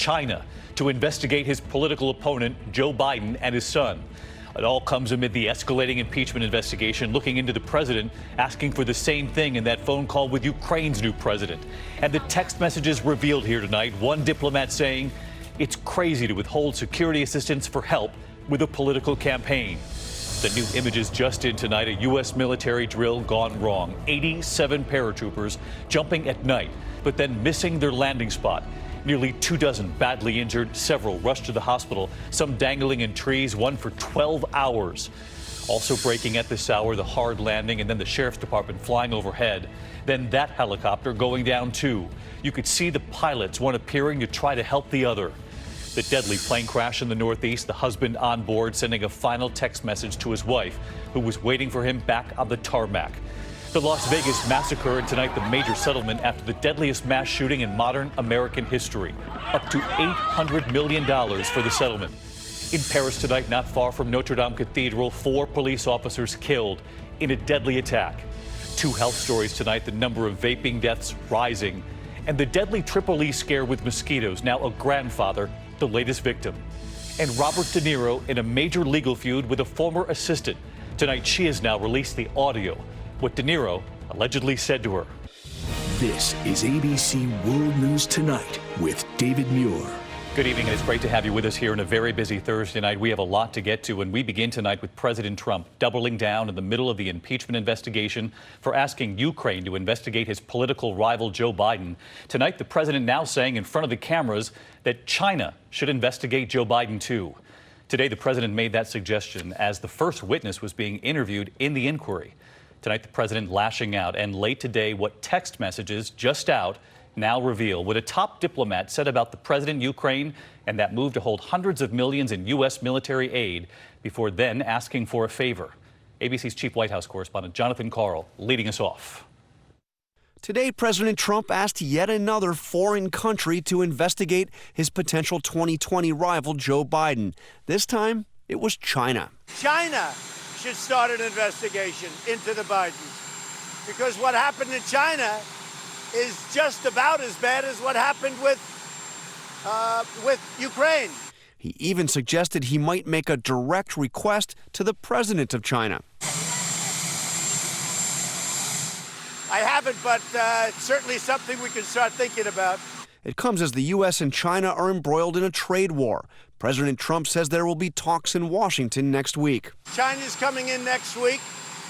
China to investigate his political opponent, Joe Biden, and his son. It all comes amid the escalating impeachment investigation looking into the president asking for the same thing in that phone call with Ukraine's new president. And the text messages revealed here tonight, one diplomat saying it's crazy to withhold security assistance for help with a political campaign. The new images just in tonight, a U.S. military drill gone wrong. 87 paratroopers jumping at night, but then missing their landing spot. Nearly 24 badly injured, several rushed to the hospital, some dangling in trees, one for 12 hours. Also breaking at this hour, the hard landing and then the sheriff's department flying overhead. Then that helicopter going down too. You could see the pilots, one appearing to try to help the other. The deadly plane crash in the Northeast, the husband on board sending a final text message to his wife, who was waiting for him back on the tarmac. The Las Vegas massacre, and tonight the major settlement after the deadliest mass shooting in modern American history. Up to $800 million for the settlement. In Paris tonight, not far from Notre Dame Cathedral, 4 police officers killed in a deadly attack. 2 health stories tonight, the number of vaping deaths rising. And the deadly Tripoli scare with mosquitoes, now a grandfather, the latest victim. And Robert De Niro in a major legal feud with a former assistant. Tonight, she has now released the audio. What De Niro allegedly said to her. This is ABC World News Tonight with David Muir. Good evening, and it's great to have you with us here on a very busy Thursday night. We have a lot to get to, and we begin tonight with President Trump doubling down in the middle of the impeachment investigation for asking Ukraine to investigate his political rival Joe Biden. Tonight, the president now saying in front of the cameras that China should investigate Joe Biden too. Today, the president made that suggestion as the first witness was being interviewed in the inquiry. Tonight, the president lashing out, and late today, what text messages just out now reveal what a top diplomat said about the president, Ukraine, and that move to hold hundreds of millions in U.S. military aid before then asking for a favor. ABC's chief White House correspondent Jonathan Karl leading us off. Today, President Trump asked yet another foreign country to investigate his potential 2020 rival, Joe Biden. This time, it was China. China should start an investigation into the Bidens, because what happened in China is just about as bad as what happened with Ukraine. He even suggested he might make a direct request to the president of China. I haven't, but it's certainly something we can start thinking about. It comes as the U.S. and China are embroiled in a trade war. President Trump says there will be talks in Washington next week. China's coming in next week.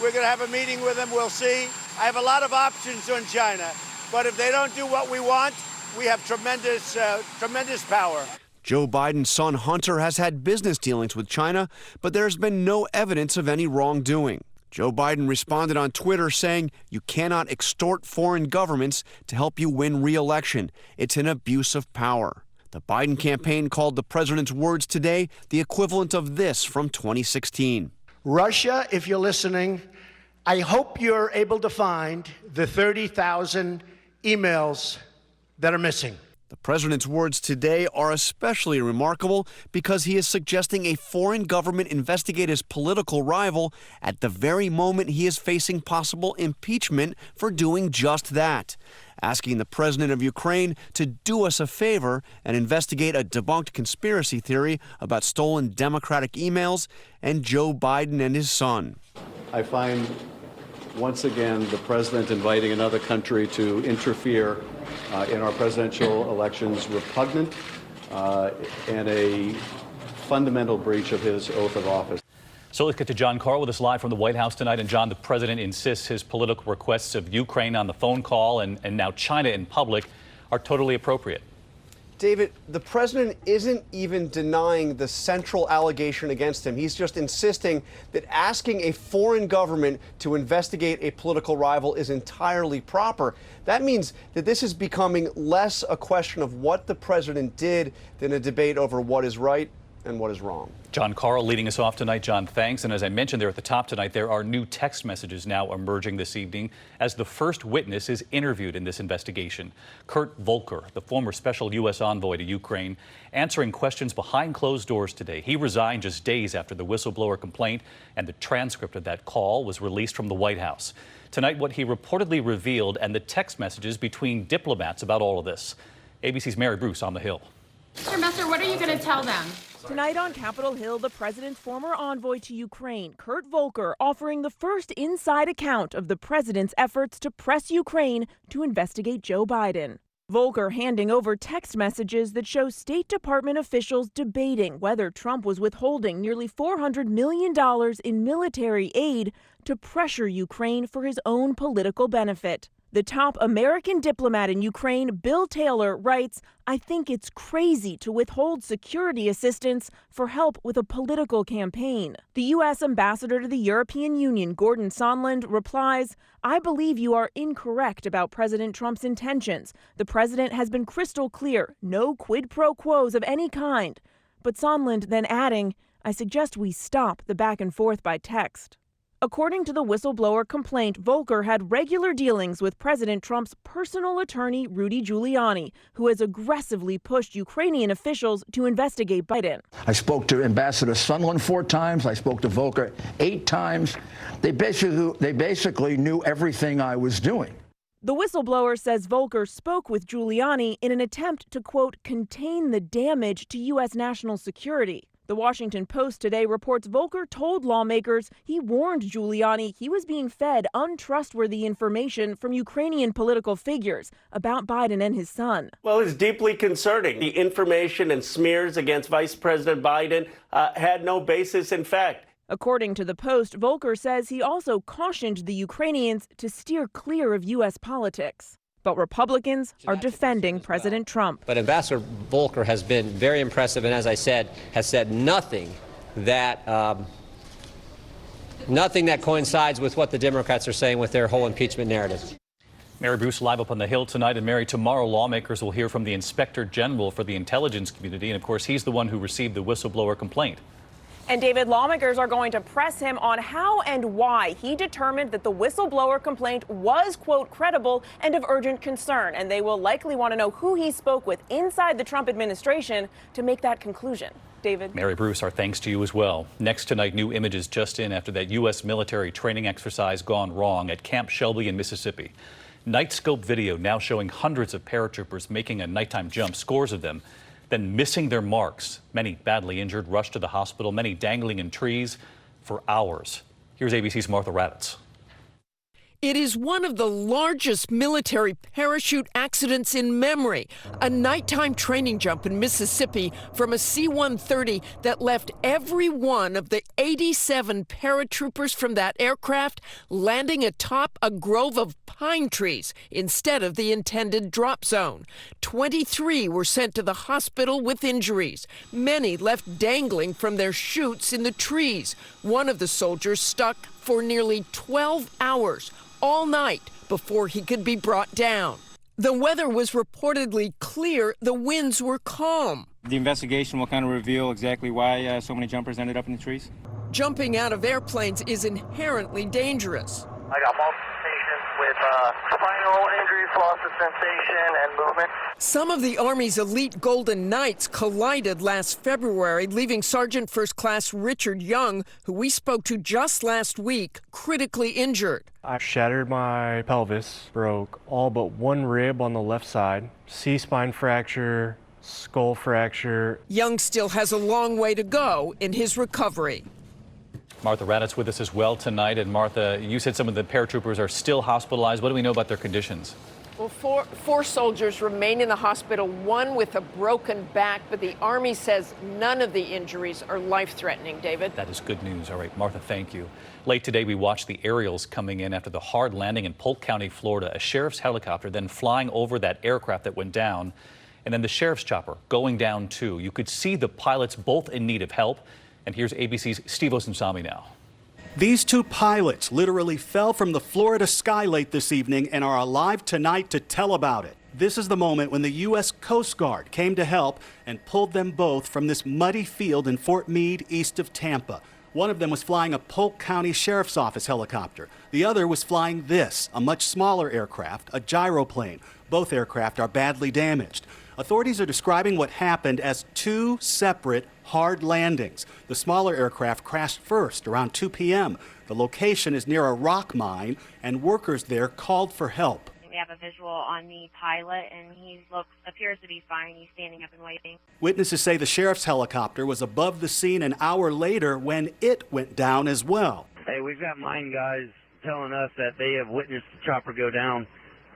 We're going to have a meeting with them. We'll see. I have a lot of options on China, but if they don't do what we want, we have tremendous power. Joe Biden's son Hunter has had business dealings with China, but there's been no evidence of any wrongdoing. Joe Biden responded on Twitter saying, "You cannot extort foreign governments to help you win re-election. It's an abuse of power." The Biden campaign called the president's words today the equivalent of this from 2016. Russia, if you're listening, I hope you're able to find the 30,000 emails that are missing. The president's words today are especially remarkable because he is suggesting a foreign government investigate his political rival at the very moment he is facing possible impeachment for doing just that, asking the president of Ukraine to do us a favor and investigate a debunked conspiracy theory about stolen Democratic emails and Joe Biden and his son. I find once again the president inviting another country to interfere in our presidential elections repugnant and a fundamental breach of his oath of office. So let's get to John Karl with us live from the White House tonight. And John, the president insists his political requests of Ukraine on the phone call and now China in public are totally appropriate. David, the president isn't even denying the central allegation against him. He's just insisting that asking a foreign government to investigate a political rival is entirely proper. That means that this is becoming less a question of what the president did than a debate over what is right and what is wrong. John Karl leading us off tonight. John, thanks. And as I mentioned there at the top tonight, there are new text messages now emerging this evening as the first witness is interviewed in this investigation. Kurt Volker, the former special U.S. envoy to Ukraine, answering questions behind closed doors today. He resigned just days after the whistleblower complaint, and the transcript of that call was released from the White House. Tonight, what he reportedly revealed and the text messages between diplomats about all of this. ABC's Mary Bruce on the Hill. Mr. Messer, what are you going to tell them? Tonight on Capitol Hill, the president's former envoy to Ukraine, Kurt Volker, offering the first inside account of the president's efforts to press Ukraine to investigate Joe Biden. Volker handing over text messages that show State Department officials debating whether Trump was withholding nearly $400 million in military aid to pressure Ukraine for his own political benefit. The top American diplomat in Ukraine, Bill Taylor, writes, "I think it's crazy to withhold security assistance for help with a political campaign." The U.S. ambassador to the European Union, Gordon Sondland, replies, "I believe you are incorrect about President Trump's intentions. The president has been crystal clear, no quid pro quos of any kind." But Sondland then adding, "I suggest we stop the back and forth by text." According to the whistleblower complaint, Volker had regular dealings with President Trump's personal attorney, Rudy Giuliani, who has aggressively pushed Ukrainian officials to investigate Biden. I spoke to Ambassador Sondland 4 times. I spoke to Volker 8 times. They basically knew everything I was doing. The whistleblower says Volker spoke with Giuliani in an attempt to, quote, contain the damage to U.S. national security. The Washington Post today reports Volker told lawmakers he warned Giuliani he was being fed untrustworthy information from Ukrainian political figures about Biden and his son. Well, it's deeply concerning. The information and smears against Vice President Biden had no basis in fact. According to the Post, Volker says he also cautioned the Ukrainians to steer clear of U.S. politics. But Republicans are defending President Trump. But Ambassador Volker has been very impressive and, as I said, has said nothing that coincides with what the Democrats are saying with their whole impeachment narrative. Mary Bruce live up on the Hill tonight. And Mary, tomorrow lawmakers will hear from the Inspector General for the intelligence community. And of course, he's the one who received the whistleblower complaint. And David, lawmakers are going to press him on how and why he determined that the whistleblower complaint was, quote, credible and of urgent concern. And they will likely want to know who he spoke with inside the Trump administration to make that conclusion. David. Mary Bruce, our thanks to you as well. Next tonight, new images just in after that U.S. military training exercise gone wrong at Camp Shelby in Mississippi. Nightscope video now showing hundreds of paratroopers making a nighttime jump, scores of them, then missing their marks. Many badly injured, rushed to the hospital, many dangling in trees for hours. Here's ABC's Martha Raddatz. It is one of the largest military parachute accidents in memory. A nighttime training jump in Mississippi from a C-130 that left every one of the 87 paratroopers from that aircraft landing atop a grove of pine trees instead of the intended drop zone. 23 were sent to the hospital with injuries, many left dangling from their chutes in the trees. One of the soldiers stuck for nearly 12 hours, all night, before he could be brought down. The weather was reportedly clear. The winds were calm. The investigation will kind of reveal exactly why so many jumpers ended up in the trees. Jumping out of airplanes is inherently dangerous. I got multiple patients with spinal injuries, loss of sensation and movement. Some of the Army's elite Golden Knights collided last February, leaving Sergeant First Class Richard Young, who we spoke to just last week, critically injured. I shattered my pelvis, broke all but one rib on the left side, C-spine fracture, skull fracture. Young still has a long way to go in his recovery. Martha Raddatz with us as well tonight. And Martha, you said some of the paratroopers are still hospitalized. What do we know about their conditions? Well, four soldiers remain in the hospital, one with a broken back, but the Army says none of the injuries are life-threatening, David. That is good news. All right, Martha, thank you. Late today, we watched the aerials coming in after the hard landing in Polk County, Florida. A sheriff's helicopter then flying over that aircraft that went down, and then the sheriff's chopper going down too. You could see the pilots both in need of help. And here's ABC's Steve Osunsami now. These two pilots literally fell from the Florida sky late this evening and are alive tonight to tell about it. This is the moment when the U.S. Coast Guard came to help and pulled them both from this muddy field in Fort Meade, east of Tampa. One of them was flying a Polk County Sheriff's Office helicopter. The other was flying this, a much smaller aircraft, a gyroplane. Both aircraft are badly damaged. Authorities are describing what happened as two separate hard landings. The smaller aircraft crashed first around 2 p.m. The location is near a rock mine, and workers there called for help. We have have a visual on the pilot, and he appears to be fine. He's standing up and waiting. Witnesses say the sheriff's helicopter was above the scene an hour later when it went down as well. Hey, we've got mine guys telling us that they have witnessed the chopper go down,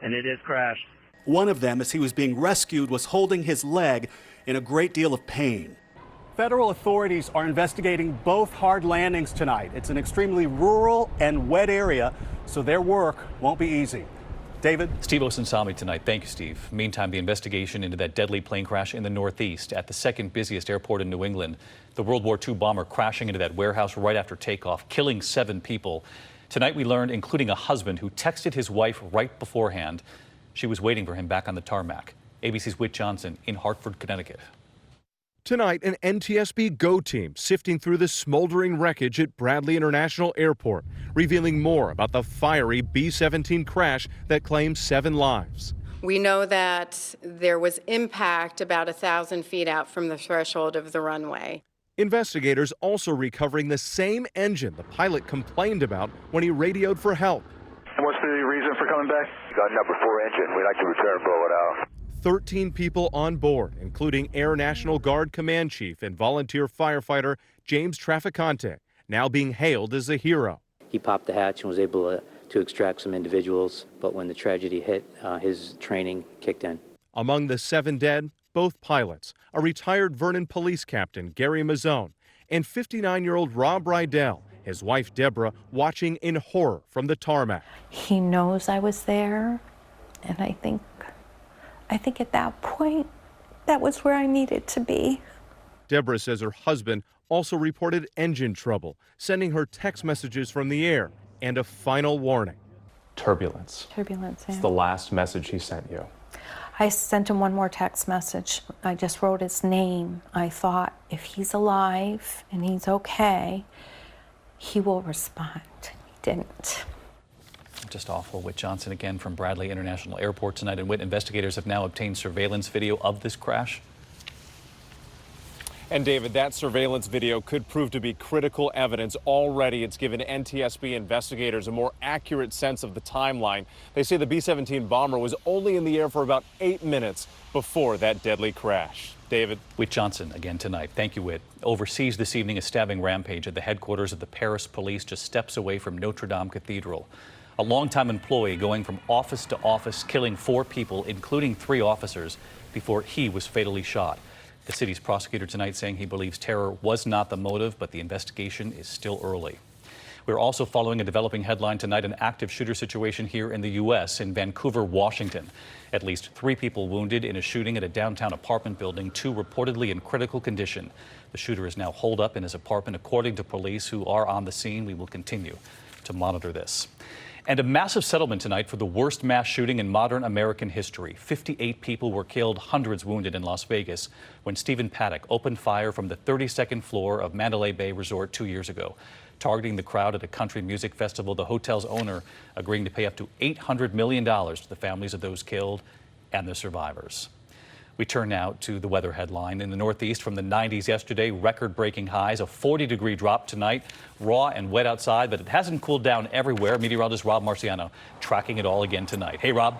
and it is crashed. One of them, as he was being rescued, was holding his leg in a great deal of pain. Federal authorities are investigating both hard landings tonight. It's an extremely rural and wet area, so their work won't be easy. David? Steve Osunsami tonight. Thank you, Steve. Meantime, the investigation into that deadly plane crash in the Northeast at the second busiest airport in New England. The World War II bomber crashing into that warehouse right after takeoff, killing 7 people. Tonight we learned, including a husband who texted his wife right beforehand. She was waiting for him back on the tarmac. ABC's Whit Johnson in Hartford, Connecticut. Tonight, an NTSB GO team sifting through the smoldering wreckage at Bradley International Airport, revealing more about the fiery B-17 crash that claimed 7 lives. We know that there was impact about 1,000 feet out from the threshold of the runway. Investigators also recovering the same engine the pilot complained about when he radioed for help. What's the reason for coming back? Got number 4 engine. We'd like to return and blow it out. 13 people on board, including Air National Guard Command Chief and volunteer firefighter James Trafficante, now being hailed as a hero. He popped the hatch and was able to extract some individuals, but when the tragedy hit, his training kicked in. Among the 7 dead, both pilots, a retired Vernon police captain, Gary Mazzone, and 59-year-old Rob Rydell, his wife Deborah, watching in horror from the tarmac. He knows I was there, and I think at that point, that was where I needed to be. Deborah says her husband also reported engine trouble, sending her text messages from the air and a final warning. Turbulence. Turbulence, yeah. It's the last message he sent you. I sent him one more text message. I just wrote his name. I thought if he's alive and he's okay, he will respond. He didn't. Just awful. Whit Johnson again from Bradley International Airport tonight. And Whit, investigators have now obtained surveillance video of this crash. And David, that surveillance video could prove to be critical evidence. Already, it's given NTSB investigators a more accurate sense of the timeline. They say the B-17 bomber was only in the air for about 8 minutes before that deadly crash. David? Whit Johnson again tonight. Thank you, Whit. Overseas this evening, a stabbing rampage at the headquarters of the Paris police just steps away from Notre Dame Cathedral. A longtime employee going from office to office, killing 4 people, including 3 officers, before he was fatally shot. The city's prosecutor tonight saying he believes terror was not the motive, but the investigation is still early. We're also following a developing headline tonight, an active shooter situation here in the U.S. in Vancouver, Washington. At least 3 people wounded in a shooting at a downtown apartment building, 2 reportedly in critical condition. The shooter is now holed up in his apartment, according to police who are on the scene. We will continue to monitor this. And a massive settlement tonight for the worst mass shooting in modern American history. 58 people were killed, hundreds wounded in Las Vegas when Stephen Paddock opened fire from the 32nd floor of Mandalay Bay Resort 2 years ago. Targeting the crowd at a country music festival, the hotel's owner agreeing to pay up to $800 million to the families of those killed and the survivors. We turn now to the weather headline. In the Northeast, from the 90s yesterday, record-breaking highs, a 40-degree drop tonight. Raw and wet outside, but it hasn't cooled down everywhere. Meteorologist Rob Marciano tracking it all again tonight. Hey, Rob.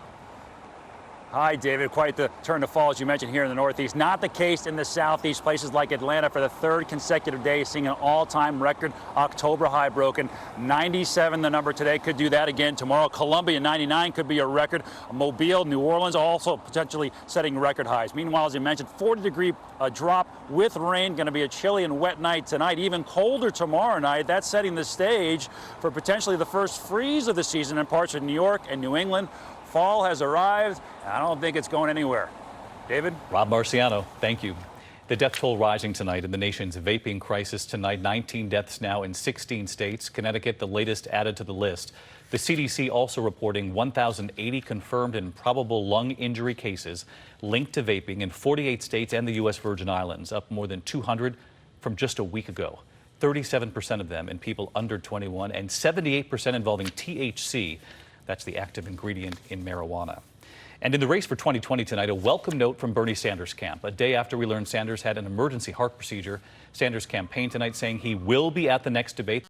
Hi, David. Quite the turn to fall, as you mentioned, here in the Northeast. Not the case in the Southeast. Places like Atlanta for the 3rd consecutive day seeing an all-time record October high broken. 97, the number today, could do that again tomorrow. Columbia, 99, could be a record. Mobile, New Orleans, also potentially setting record highs. Meanwhile, as you mentioned, 40-degree drop with rain. Going to be a chilly and wet night tonight. Even colder tomorrow night. That's setting the stage for potentially the first freeze of the season in parts of New York and New England. Fall has arrived. I don't think it's going anywhere. David? Rob Marciano, thank you. The death toll rising tonight in the nation's vaping crisis tonight. 19 deaths now in 16 states. Connecticut, the latest added to the list. The CDC also reporting 1,080 confirmed and probable lung injury cases linked to vaping in 48 states and the U.S. Virgin Islands, up more than 200 from just a week ago. 37% of them in people under 21 and 78% involving THC. That's the active ingredient in marijuana. And in the race for 2020 tonight, a welcome note from Bernie Sanders' camp. A day after we learned Sanders had an emergency heart procedure, Sanders' campaign tonight saying he will be at the next debate.